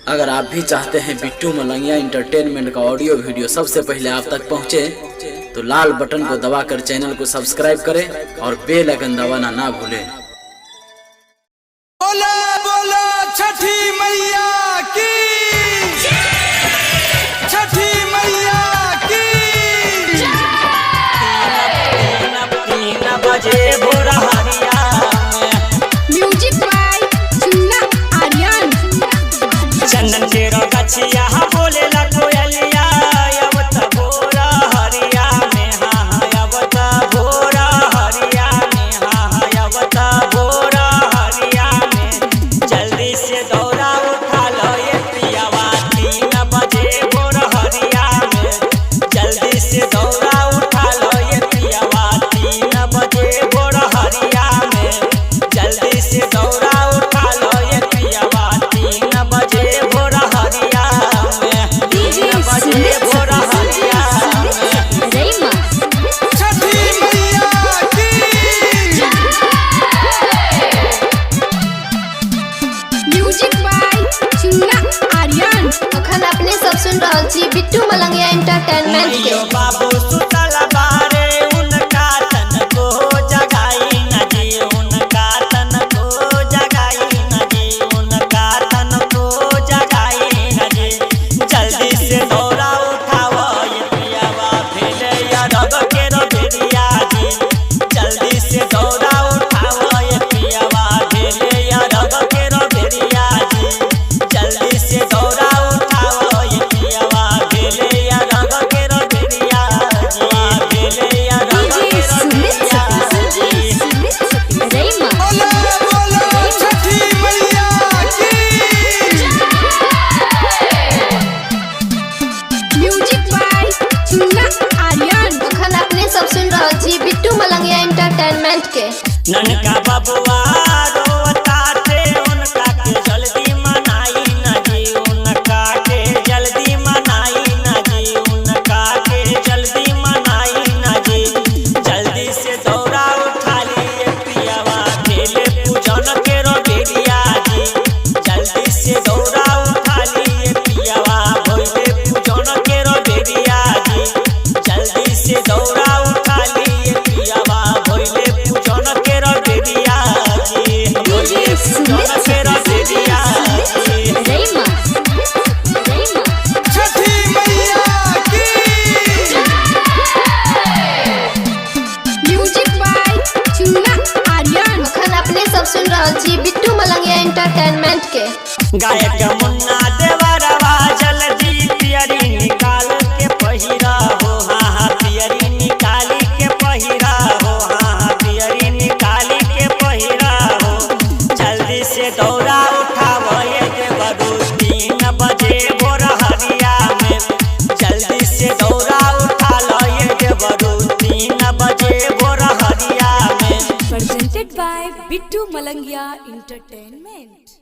अगर आप भी चाहते हैं बिट्टू मलंगिया इंटरटेनमेंट का ऑडियो वीडियो सबसे पहले आप तक पहुंचे, तो लाल बटन को दबाकर चैनल को सब्सक्राइब करें और बेल आइकन दबाना ना भूलें। बोला बोला छठी मैया की, छठी मैया की। 3 बजे भोर हरिया म्यूजिक बाय चुन्ना आर्यन। चंदन के गछिया बोलेला कोयलिया, अब त भोर हरिया में अब त भोर हरिया में अब त भोर हरिया में जल्दी से दौड़ा उठा लो ये पियावा। 3 बजे भोर हरिया में जल्दी से दौड़ा उठा लो ये पियावा। 3 बजे भोर हरिया में जल्दी से दौड़ा उठा लो ये पियावा। 3 बजे भोर हरिया में 3 बजे भोर हरिया में रईमा छठी मैया की। Music by Chunna Aryan. अखन अपने सब सुन रहल छी बिट्टू मलंगिया एंटरटेनमेंट के। मैयो बाबू सुतल बारे उनका तन को जगाई न जी, उनका तन को जगाई न जी, उनका तन को जगाई न जी। जल्दी से दौड़ा उठाओ ये पियावा, भेले अरब के रबेरिया जी। जल्दी से दौड़ा उठाओ ये पियावा, भेले अरब के रबेरिया जी। जल्दी से दौड़ा उठाओ ये पियावा, भेले अरब के रबेरिया जी। भेले अरब के रबेरिया जी। रईमा बोला बोला छठी मैया की। Music by Chunna Aryan. अखन अपने सब सुन रहल छी बिट्टू मलंगिया एंटरटेनमेंट के। ननका बबुआ रोता थे, उनका के जल्दी मनाई न जी, उनका के जल्दी मनाई न जी, उनका के जल्दी मनाई न जी। जल्दी से दौड़ा उठा लिए पियावा, भेले पूजन के रबेरिया जी। जल्दी से दौड़ा उठा लिए पियावा, भेले पूजन के रबेरिया जी। जल्दी से दौड़ा उठा लिए पियावा, भेले पूजन के रबेरिया जी। भेले पूजन के रबेरिया जी। रईमा छठी मैया की। Music by Chunna Aryan. अखन अपने सब सुन रहल छी बिट्टू मलंगिया एंटरटेनमेंट के। गायक मुन्ना देवरवा जल्दी पियरी निकाल के पहिरा हो, हाँ पियरी निकाली के पहिरा हो, हाँ पियरी निकाली के पहिरा हो। जल्दी से दौड़ा उठाओ ये देवरू, 3 बजे भोर हरिया में जल्दी से दौड़ा उठा लो ये देवरू। 3 बजे भोर हरिया में presented by Bittu Malangia Entertainment.